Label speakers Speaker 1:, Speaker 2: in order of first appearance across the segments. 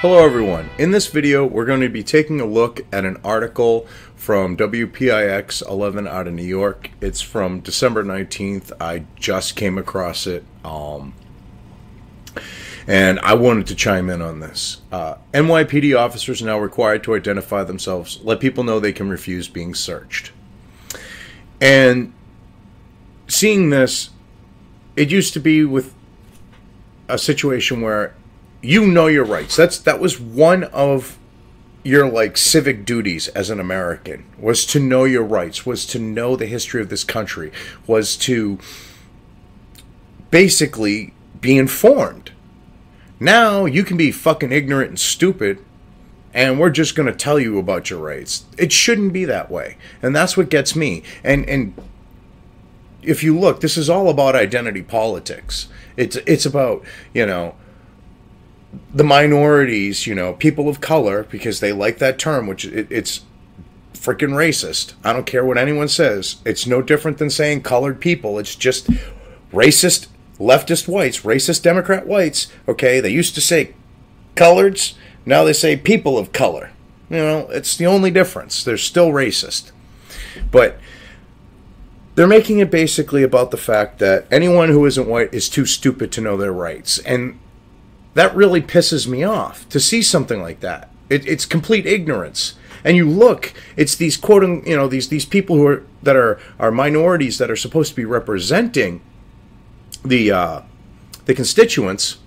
Speaker 1: Hello everyone. In this video we're going to be taking a look at an article from WPIX 11 out of New York. It's from December 19th. I just came across it and I wanted to chime in on this. NYPD officers are now required to identify themselves, let people know they can refuse being searched. And seeing this, it used to be with a situation where you know your rights. That was one of your civic duties as an American, was to know your rights, was to know the history of this country, was to basically be informed. Now you can be fucking ignorant and stupid and we're just going to tell you about your rights. It shouldn't be that way. And that's what gets me. And if you look, this is all about identity politics. It's about, the minorities, people of color, because they like that term, which it's freaking racist. I don't care what anyone says. It's no different than saying colored people. It's just racist leftist whites, racist Democrat whites. Okay, they used to say coloreds. Now they say people of color. It's the only difference. They're still racist. But they're making it basically about the fact that anyone who isn't white is too stupid to know their rights. And that really pisses me off to see something like that. It's complete ignorance. And you look, it's these quoting, these people that are minorities that are supposed to be representing the constituents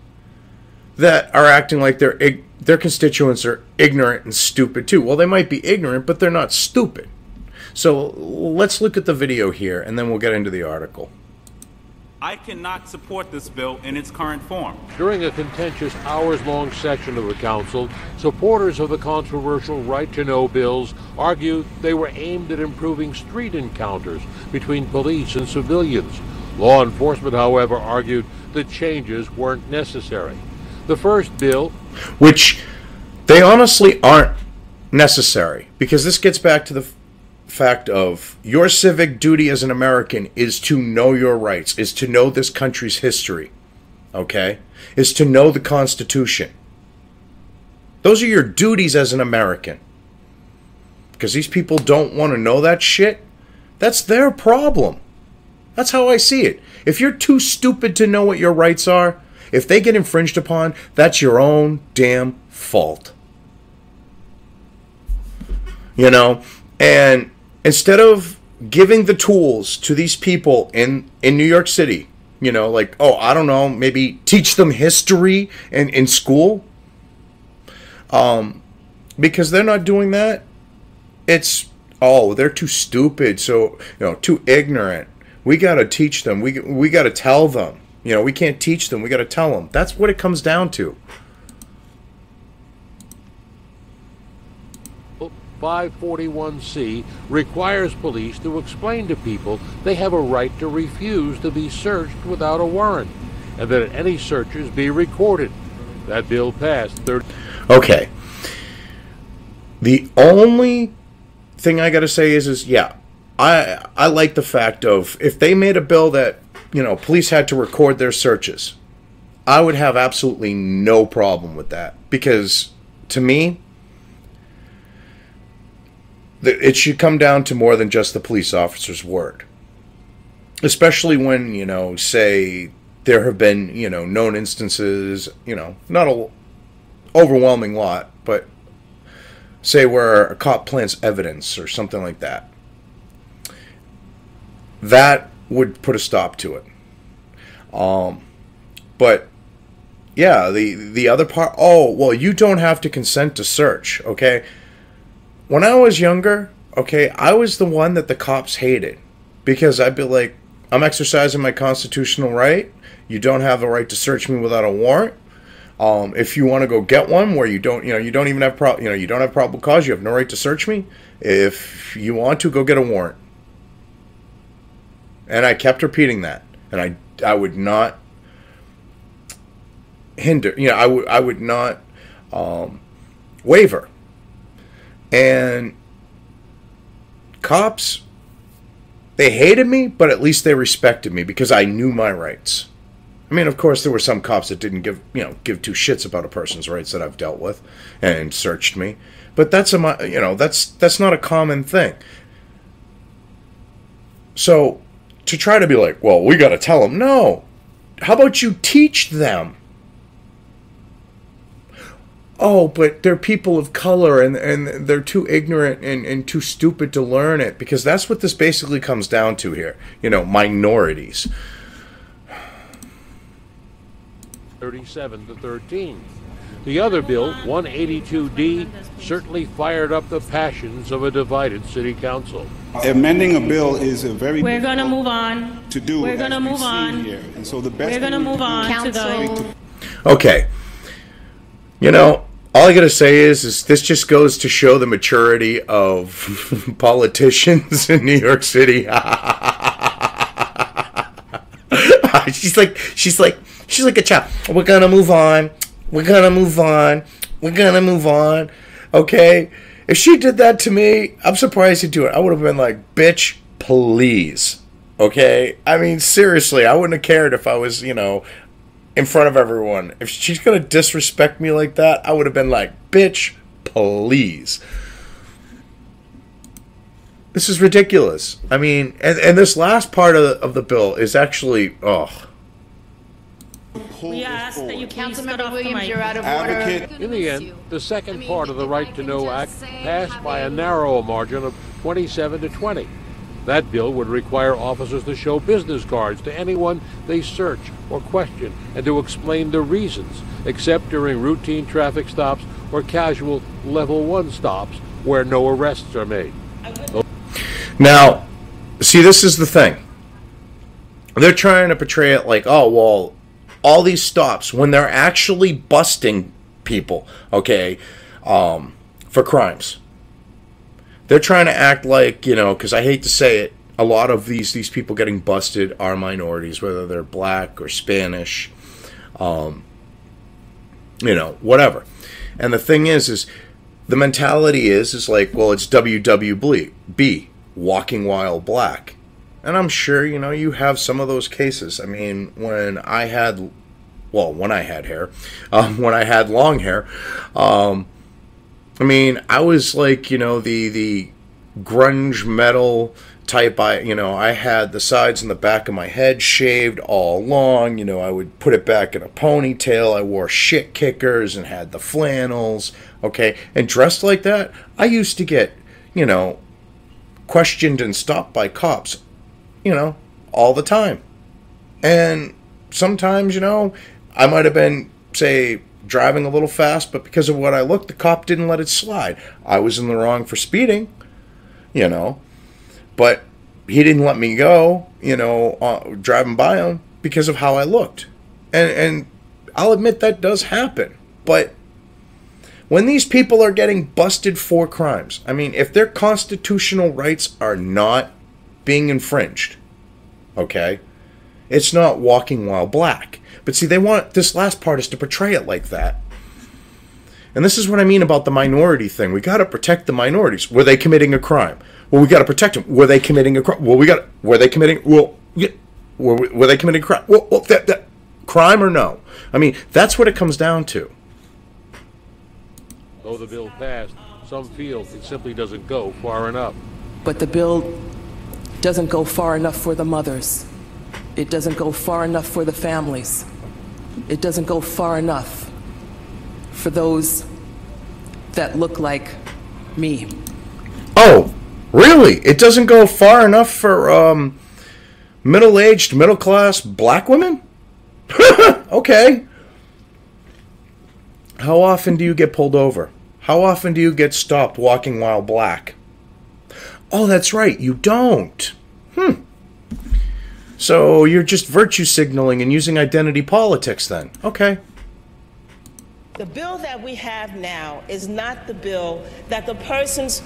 Speaker 1: that are acting like their constituents are ignorant and stupid too. Well, they might be ignorant, but they're not stupid. So let's look at the video here, and then we'll get into the article.
Speaker 2: I cannot support this bill in its current form.
Speaker 3: During a contentious hours-long session of the council, supporters of the controversial Right to Know bills argued they were aimed at improving street encounters between police and civilians. Law enforcement, however, argued the changes weren't necessary. The first bill,
Speaker 1: which they honestly aren't necessary, because this gets back to the fact of your civic duty as an American is to know your rights, is to know this country's history, okay? Is to know the Constitution. Those are your duties as an American. Because these people don't want to know that shit, that's their problem. That's how I see it. If you're too stupid to know what your rights are, if they get infringed upon, that's your own damn fault. And instead of giving the tools to these people in New York City, I don't know, maybe teach them history in school, because they're not doing that. It's, they're too stupid, so, too ignorant. We got to teach them. We got to tell them. We can't teach them. We got to tell them. That's what it comes down to.
Speaker 3: 541C requires police to explain to people they have a right to refuse to be searched without a warrant, and that any searches be recorded. That bill passed 30.
Speaker 1: Okay. The only thing I got to say is yeah, I like the fact of, if they made a bill that, police had to record their searches, I would have absolutely no problem with that, because to me, it should come down to more than just the police officer's word. Especially when, say, there have been, known instances, not an overwhelming lot, but say where a cop plants evidence or something like that. That would put a stop to it. But, yeah, the other part, you don't have to consent to search, okay? When I was younger, okay, I was the one that the cops hated, because I'd be like, I'm exercising my constitutional right. You don't have the right to search me without a warrant. If you want to go get one where you don't even have you don't have probable cause, you have no right to search me. If you want to, go get a warrant. And I kept repeating that, and I would not hinder. I would not waver. And cops, they hated me, but at least they respected me because I knew my rights. I mean, of course, there were some cops that didn't give two shits about a person's rights that I've dealt with and searched me. But that's that's not a common thing. So to try to be like, well, we got to tell them, no. How about you teach them? Oh, but they're people of color and they're too ignorant and too stupid to learn it, because that's what this basically comes down to here. Minorities.
Speaker 3: 37 to 13. The other bill, 182D, certainly fired up the passions of a divided city council.
Speaker 4: Amending a bill is a very
Speaker 5: We're going to move on.
Speaker 4: To do.
Speaker 5: We're going to move on.
Speaker 4: Here. And so the best
Speaker 5: We're going to move on to go.
Speaker 1: Okay. All I gotta say is this just goes to show the maturity of politicians in New York City. She's like a child. We're gonna move on. We're gonna move on. We're gonna move on. Okay? If she did that to me, I'm surprised she'd do it. I would have been like, bitch, please. Okay? I mean, seriously, I wouldn't have cared if I was, in front of everyone. If she's gonna disrespect me like that, I would have been like, bitch, please. This is ridiculous. I mean, and this last part of the bill is actually,
Speaker 5: We ask that you please cut off the mic.
Speaker 4: You're out of order.
Speaker 3: In the end, the second part of the Right to Know Act passed by a narrow margin of 27 to 20. That bill would require officers to show business cards to anyone they search or question and to explain the reasons, except during routine traffic stops or casual level 1 stops where no arrests are made.
Speaker 1: Now, see, this is the thing. They're trying to portray it like, oh, well, all these stops, when they're actually busting people, okay, for crimes. They're trying to act like, because I hate to say it, a lot of these people getting busted are minorities, whether they're black or Spanish, whatever. And the thing is the mentality is like, well, it's WWB, walking while black. And I'm sure, you have some of those cases. I mean, when I had hair, when I had long hair, I mean, I was like, the grunge metal type. I had the sides and the back of my head shaved all along. I would put it back in a ponytail. I wore shit kickers and had the flannels. Okay. And dressed like that, I used to get, questioned and stopped by cops, all the time. And sometimes, I might have been, say, driving a little fast, but because of what I looked, the cop didn't let it slide. I was in the wrong for speeding, but he didn't let me go, driving by him because of how I looked. And I'll admit that does happen. But when these people are getting busted for crimes, I mean, if their constitutional rights are not being infringed, okay, it's not walking while black. But see, they want, this last part is to portray it like that. And this is what I mean about the minority thing. We got to protect the minorities. Were they committing a crime? Well, we got to protect them. Were they committing a crime? Well, were they committing, were they committing a crime? Well, that crime or no? I mean, that's what it comes down to.
Speaker 3: Though the bill passed, some feel it simply doesn't go far enough.
Speaker 6: But the bill doesn't go far enough for the mothers. It doesn't go far enough for the families. It doesn't go far enough for those that look like me.
Speaker 1: Oh, really? It doesn't go far enough for middle-aged, middle-class black women? Okay. How often do you get pulled over? How often do you get stopped walking while black? Oh, that's right, you don't. So you're just virtue signaling and using identity politics then. Okay.
Speaker 7: The bill that we have now is not the bill that the persons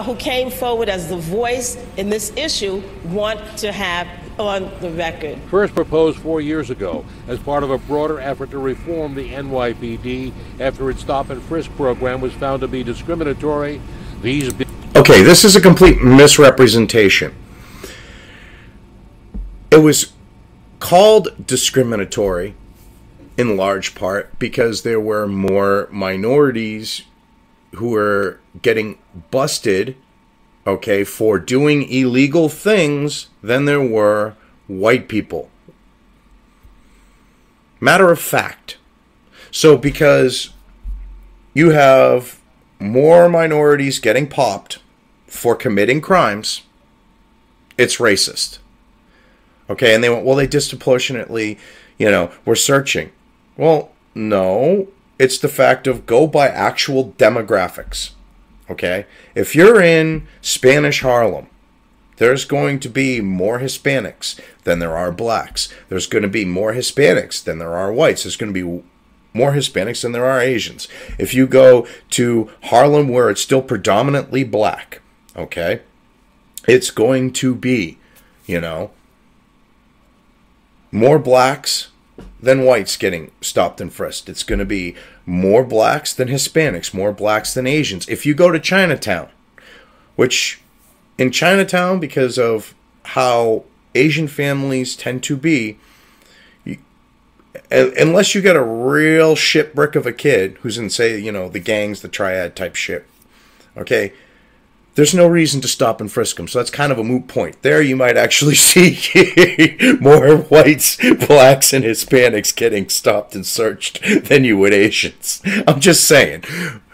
Speaker 7: who came forward as the voice in this issue want to have on the record.
Speaker 3: First proposed 4 years ago as part of a broader effort to reform the NYPD after its stop and frisk program was found to be discriminatory,
Speaker 1: Okay, this is a complete misrepresentation. It was called discriminatory in large part because there were more minorities who were getting busted, okay, for doing illegal things than there were white people. Matter of fact. So because you have more minorities getting popped for committing crimes, it's racist. Okay, and they went, well, they disproportionately, were searching. Well, no, it's the fact of go by actual demographics. Okay, if you're in Spanish Harlem, there's going to be more Hispanics than there are blacks. There's going to be more Hispanics than there are whites. There's going to be more Hispanics than there are Asians. If you go to Harlem where it's still predominantly black, okay, it's going to be, more blacks than whites getting stopped and frisked. It's going to be more blacks than Hispanics, more blacks than Asians. If you go to Chinatown, which in Chinatown, because of how Asian families tend to be, unless you get a real shit brick of a kid who's in, say, the gangs, the triad type shit, okay, there's no reason to stop and frisk them. So that's kind of a moot point. There you might actually see more whites, blacks, and Hispanics getting stopped and searched than you would Asians. I'm just saying.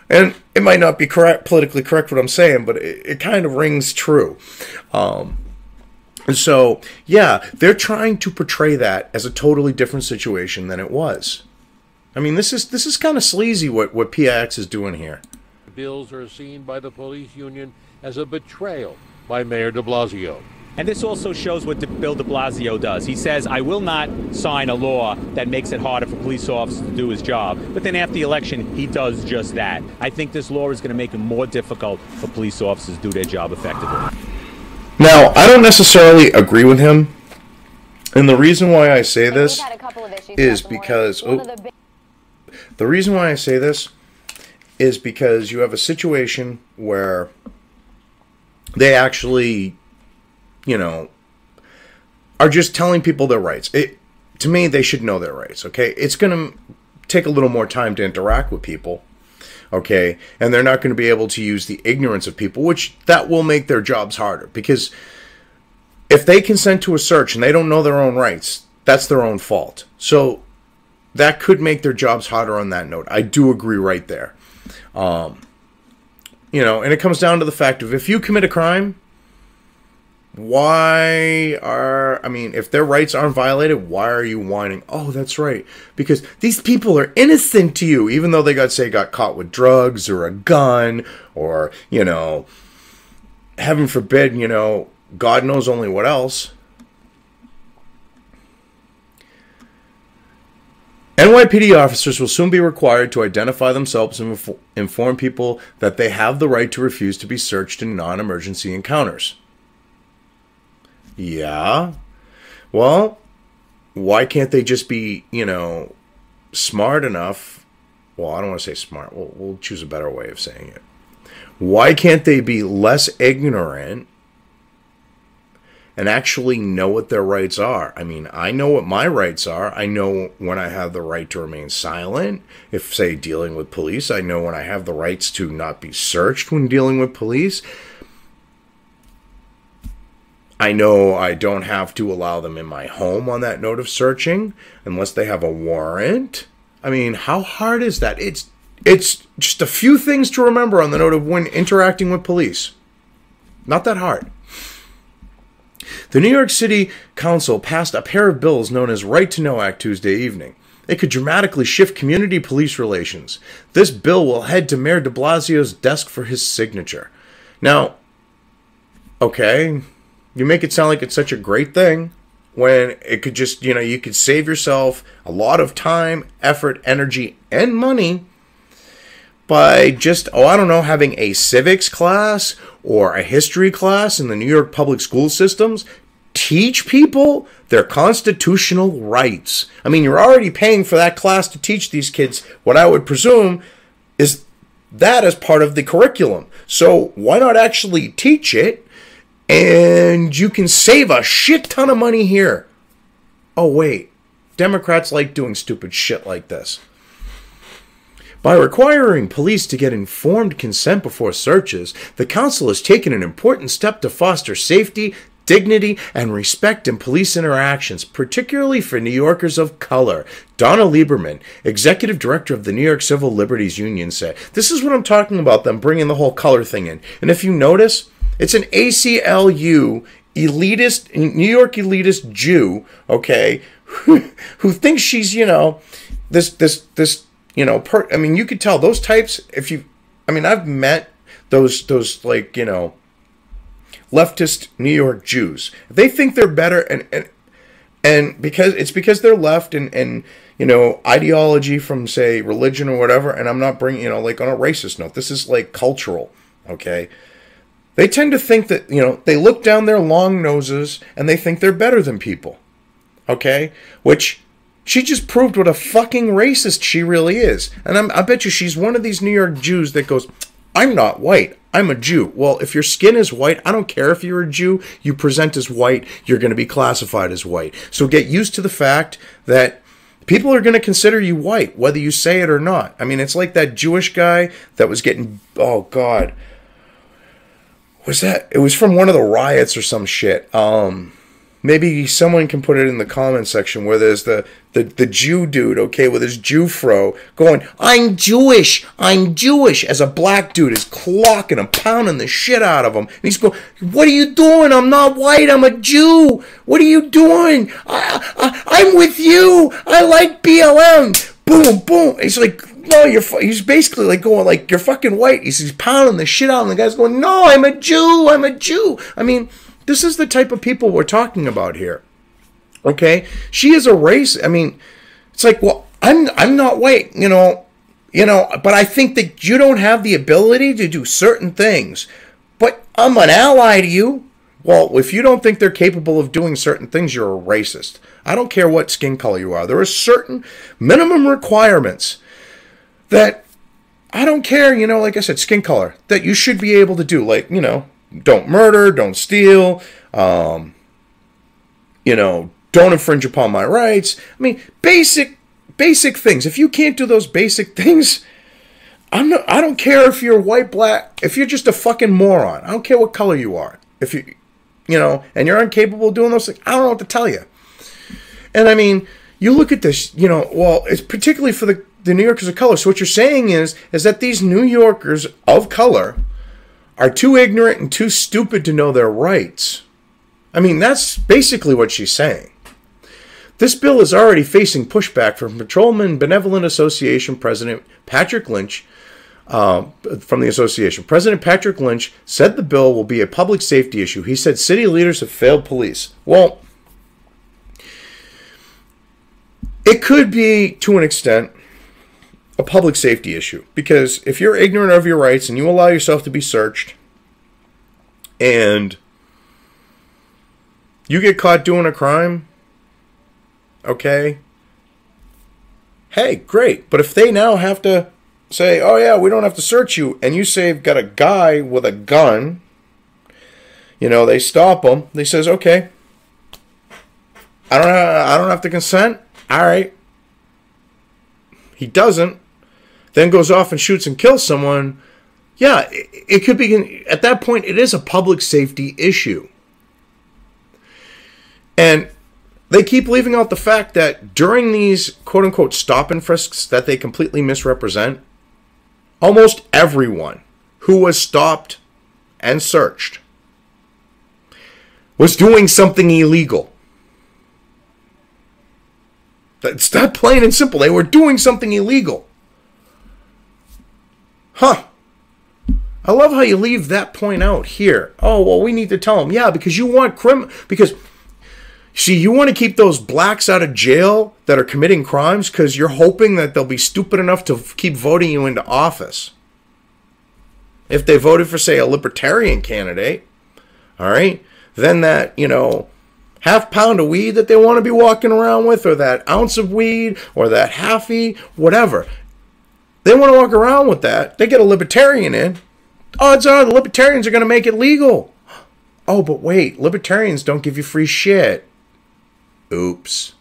Speaker 1: And it might not be politically correct what I'm saying, but it kind of rings true. And so, yeah, they're trying to portray that as a totally different situation than it was. I mean, this is kind of sleazy what PIX is doing here.
Speaker 3: Bills are seen by the police union as a betrayal by Mayor de Blasio.
Speaker 8: And this also shows what Bill de Blasio does. He says, I will not sign a law that makes it harder for police officers to do his job. But then after the election, he does just that. I think this law is going to make it more difficult for police officers to do their job effectively.
Speaker 1: Now, I don't necessarily agree with him. And the reason why I say this is because... the reason why I say this is because you have a situation where they actually, are just telling people their rights. To me, they should know their rights, okay? It's going to take a little more time to interact with people, okay? And they're not going to be able to use the ignorance of people, which that will make their jobs harder. Because if they consent to a search and they don't know their own rights, that's their own fault. So that could make their jobs harder on that note. I do agree right there. And it comes down to the fact of if you commit a crime, if their rights aren't violated, why are you whining? Oh, that's right. Because these people are innocent to you, even though they got caught with drugs or a gun or, heaven forbid, God knows only what else. NYPD officers will soon be required to identify themselves and inform people that they have the right to refuse to be searched in non-emergency encounters. Yeah. Well, why can't they just be, smart enough? Well, I don't want to say smart. We'll choose a better way of saying it. Why can't they be less ignorant and actually know what their rights are? I mean, I know what my rights are. I know when I have the right to remain silent. If, say, dealing with police, I know when I have the rights to not be searched when dealing with police. I know I don't have to allow them in my home on that note of searching unless they have a warrant. I mean, how hard is that? It's just a few things to remember on the note of when interacting with police. Not that hard. The New York City Council passed a pair of bills known as Right to Know Act Tuesday evening. It could dramatically shift community police relations. This bill will head to Mayor de Blasio's desk for his signature. Now, okay, you make it sound like it's such a great thing when it could just, you could save yourself a lot of time, effort, energy, and money by just, having a civics class or a history class in the New York public school systems teach people their constitutional rights. I mean, you're already paying for that class to teach these kids what I would presume is that as part of the curriculum. So why not actually teach it? And you can save a shit ton of money here. Oh, wait. Democrats like doing stupid shit like this. By requiring police to get informed consent before searches, the council has taken an important step to foster safety, dignity, and respect in police interactions, particularly for New Yorkers of color. Donna Lieberman, executive director of the New York Civil Liberties Union, said. This is what I'm talking about, them bringing the whole color thing in. And if you notice, it's an ACLU elitist, New York elitist Jew, okay, who thinks she's, you know, this you know, I mean, you could tell those types, if you, I mean, I've met those like, you know, leftist New York Jews. They think they're better, and because they're left and you know, ideology from, say, religion or whatever, and I'm not bringing, you know, like on a racist note, this is like cultural, okay? They tend to think that, you know, they look down their long noses and they think they're better than people, okay? Which she just proved what a fucking racist she really is. And I bet you she's one of these New York Jews that goes, I'm not white, I'm a Jew. Well, if your skin is white, I don't care if you're a Jew, you present as white, you're going to be classified as white. So get used to the fact that people are going to consider you white, whether you say it or not. I mean, it's like that Jewish guy that was getting, oh God, was that, it was from one of the riots or some shit. Maybe someone can put it in the comment section where there's the Jew dude, okay, with his Jew fro going, I'm Jewish, as a black dude is clocking and pounding the shit out of him. And he's going, what are you doing? I'm not white, I'm a Jew. What are you doing? I'm with you. I like BLM. Boom, boom. He's like, no, he's basically like going like, you're fucking white. He's pounding the shit out, and the guy's going, no, I'm a Jew. I mean, this is the type of people we're talking about here. Okay? She is a race. I mean, it's like, well, I'm not white, you know, but I think that you don't have the ability to do certain things. But I'm an ally to you. Well, if you don't think they're capable of doing certain things, you're a racist. I don't care what skin color you are. There are certain minimum requirements that I don't care, you know, like I said, skin color, that you should be able to do. Like, you know, don't murder, don't steal, you know, don't infringe upon my rights. I mean, basic things. If you can't do those basic things, I don't care if you're white, black, if you're just a fucking moron. I don't care what color you are. If you know, and you're incapable of doing those things, I don't know what to tell you. And I mean, you look at this, you know, well, it's particularly for the New Yorkers of color. So what you're saying is that these New Yorkers of color are too ignorant and too stupid to know their rights. I mean, that's basically what she's saying. This bill is already facing pushback from Patrolman Benevolent Association President Patrick Lynch. From the association, President Patrick Lynch said the bill will be a public safety issue. He said city leaders have failed police. Well, it could be, to an extent, a public safety issue, because if you're ignorant of your rights and you allow yourself to be searched and you get caught doing a crime, okay, hey, great. But if they now have to say, oh yeah, we don't have to search you, and you say you've got a guy with a gun, you know, they stop him, they says, okay, I don't have to consent, all right. He doesn't, then goes off and shoots and kills someone. Yeah, it could be, at that point, it is a public safety issue. And they keep leaving out the fact that during these quote-unquote stop and frisks that they completely misrepresent, almost everyone who was stopped and searched was doing something illegal. It's not plain and simple. They were doing something illegal. Huh. I love how you leave that point out here. Oh, well, we need to tell them. Yeah, because you want because, see, you want to keep those blacks out of jail that are committing crimes because you're hoping that they'll be stupid enough to keep voting you into office. If they voted for, say, a libertarian candidate, all right, then that, you know, half pound of weed that they want to be walking around with, or that ounce of weed, or that halfie, whatever, they want to walk around with that. They get a libertarian in. Odds are the libertarians are going to make it legal. Oh, but wait, libertarians don't give you free shit. Oops.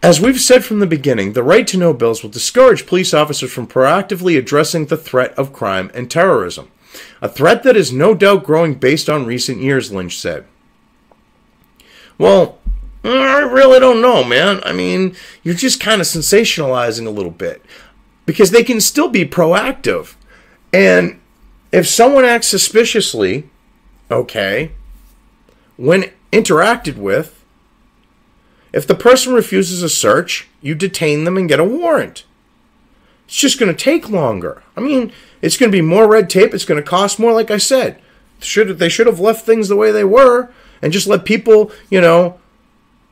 Speaker 1: As we've said from the beginning, the right to know bills will discourage police officers from proactively addressing the threat of crime and terrorism. A threat that is no doubt growing based on recent years, Lynch said. Well, I really don't know, man. I mean, you're just kind of sensationalizing a little bit. Because they can still be proactive. And if someone acts suspiciously, okay, when interacted with, if the person refuses a search, you detain them and get a warrant. It's just going to take longer. I mean, it's going to be more red tape. It's going to cost more, like I said. They should have left things the way they were and just let people, you know,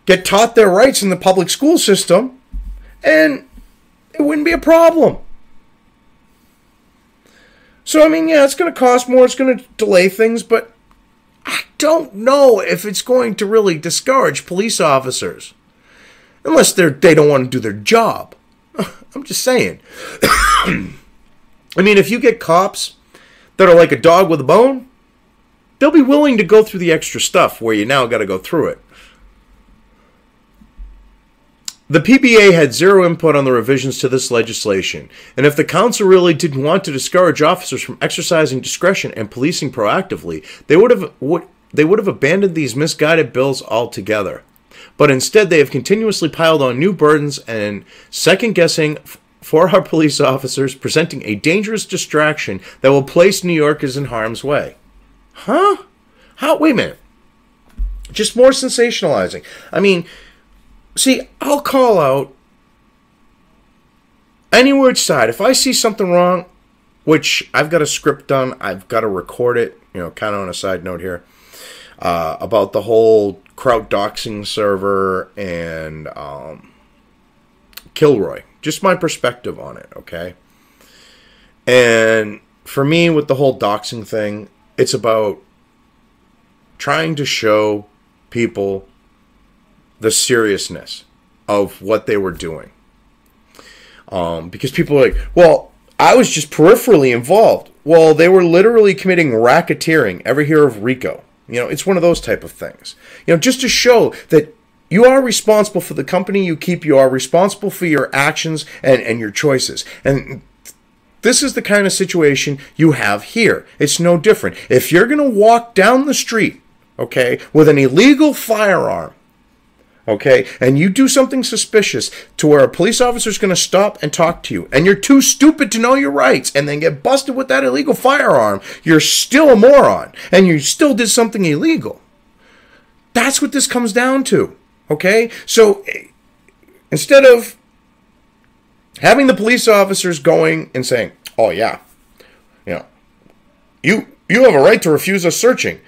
Speaker 1: get taught their rights in the public school system, and it wouldn't be a problem. So, I mean, yeah, it's going to cost more. It's going to delay things, but I don't know if it's going to really discourage police officers. Unless they don't want to do their job. I'm just saying. I mean, if you get cops that are like a dog with a bone, they'll be willing to go through the extra stuff where you now got to go through it. The PBA had zero input on the revisions to this legislation, and if the council really didn't want to discourage officers from exercising discretion and policing proactively, they would have abandoned these misguided bills altogether. But instead, they have continuously piled on new burdens and second-guessing for our police officers, presenting a dangerous distraction that will place New Yorkers in harm's way. Huh? Wait a minute. Just more sensationalizing. I mean, see, I'll call out any which side. If I see something wrong, which I've got a script done, I've got to record it, you know, kind of on a side note here, about the whole crowd doxing server and Kilroy. Just my perspective on it, okay? And for me, with the whole doxing thing, it's about trying to show people the seriousness of what they were doing. Because people are like, well, I was just peripherally involved. Well, they were literally committing racketeering. Ever hear of RICO? You know, it's one of those type of things. You know, just to show that you are responsible for the company you keep. You are responsible for your actions and your choices. And this is the kind of situation you have here. It's no different. If you're going to walk down the street, okay, with an illegal firearm, okay, and you do something suspicious to where a police officer is going to stop and talk to you, and you're too stupid to know your rights, and then get busted with that illegal firearm, you're still a moron, and you still did something illegal. That's what this comes down to, okay? So instead of having the police officers going and saying, oh yeah, you know, you have a right to refuse us searching.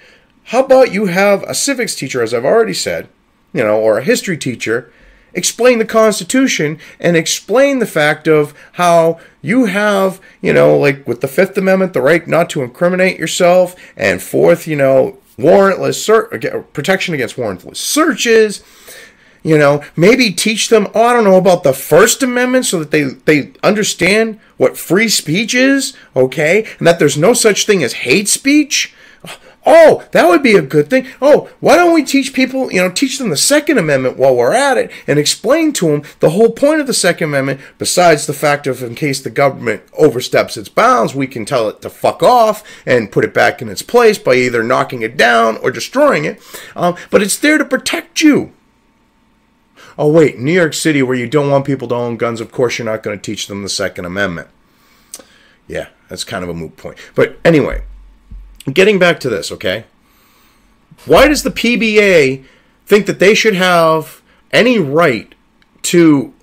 Speaker 1: How about you have a civics teacher, as I've already said, you know, or a history teacher, explain the Constitution and explain the fact of how you have, you know, like with the Fifth Amendment, the right not to incriminate yourself, and fourth, you know, protection against warrantless searches. You know, maybe teach them, oh, I don't know, about the First Amendment so that they understand what free speech is, okay, and that there's no such thing as hate speech. Oh, that would be a good thing. Oh, why don't we teach people, you know, teach them the Second Amendment while we're at it and explain to them the whole point of the Second Amendment, besides the fact of in case the government oversteps its bounds, we can tell it to fuck off and put it back in its place by either knocking it down or destroying it. But it's there to protect you. Oh, wait, New York City, where you don't want people to own guns, of course you're not going to teach them the Second Amendment. Yeah, that's kind of a moot point. But anyway, getting back to this, okay? Why does the PBA think that they should have any right to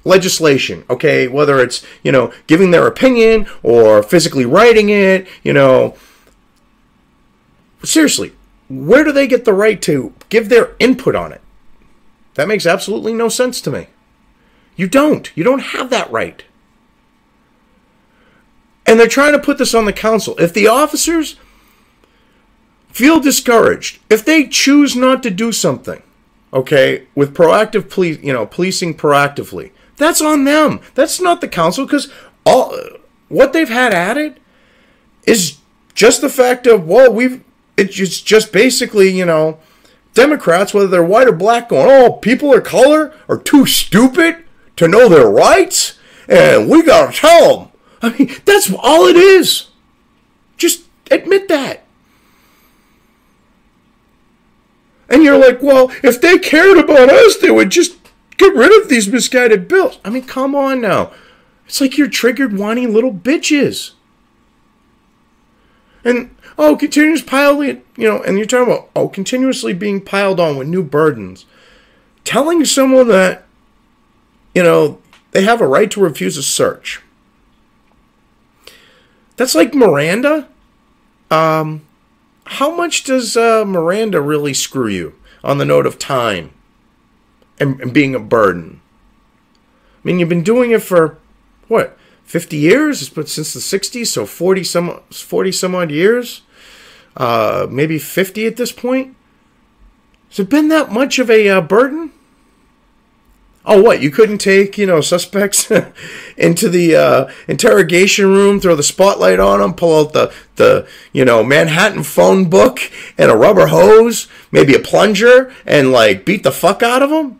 Speaker 1: legislation, okay? Whether it's, you know, giving their opinion or physically writing it, you know. Seriously, where do they get the right to give their input on it? That makes absolutely no sense to me. You don't. You don't have that right. And they're trying to put this on the council. If the officers feel discouraged, if they choose not to do something, okay, with proactive policing proactively, that's on them. That's not the council, because all what they've had added is just the fact of, well, it's just basically, you know, Democrats, whether they're white or black, going, oh, people of color are too stupid to know their rights, and we got to tell them. I mean, that's all it is. Just admit that. And you're like, well, if they cared about us, they would just get rid of these misguided bills. I mean, come on now. It's like you're triggered whiny little bitches. And, oh, continuous piling, and you're talking about, oh, continuously being piled on with new burdens. Telling someone that, they have a right to refuse a search. That's like Miranda. How much does Miranda really screw you on the note of time and being a burden? I mean, you've been doing it for, what, 50 years? It's been since the 60s, so 40 some odd years. Maybe 50 at this point. Has it been that much of a burden? Oh, what? You couldn't take, suspects into the interrogation room, throw the spotlight on them, pull out the Manhattan phone book and a rubber hose, maybe a plunger, and beat the fuck out of them?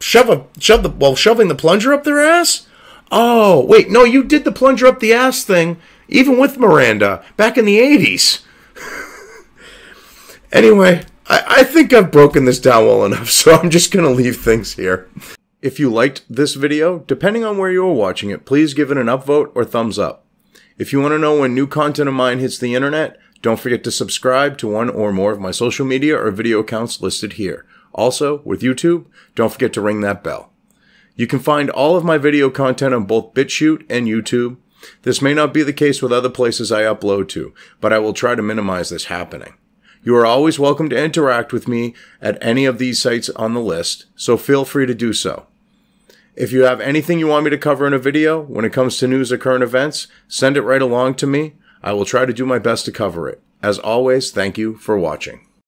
Speaker 1: Shoving the plunger up their ass? Oh, wait, no, you did the plunger up the ass thing, even with Miranda, back in the 80s. Anyway, I think I've broken this down well enough, so I'm just going to leave things here. If you liked this video, depending on where you are watching it, please give it an upvote or thumbs up. If you want to know when new content of mine hits the internet, don't forget to subscribe to one or more of my social media or video accounts listed here. Also, with YouTube, don't forget to ring that bell. You can find all of my video content on both BitChute and YouTube. This may not be the case with other places I upload to, but I will try to minimize this happening. You are always welcome to interact with me at any of these sites on the list, so feel free to do so. If you have anything you want me to cover in a video when it comes to news or current events, send it right along to me. I will try to do my best to cover it. As always, thank you for watching.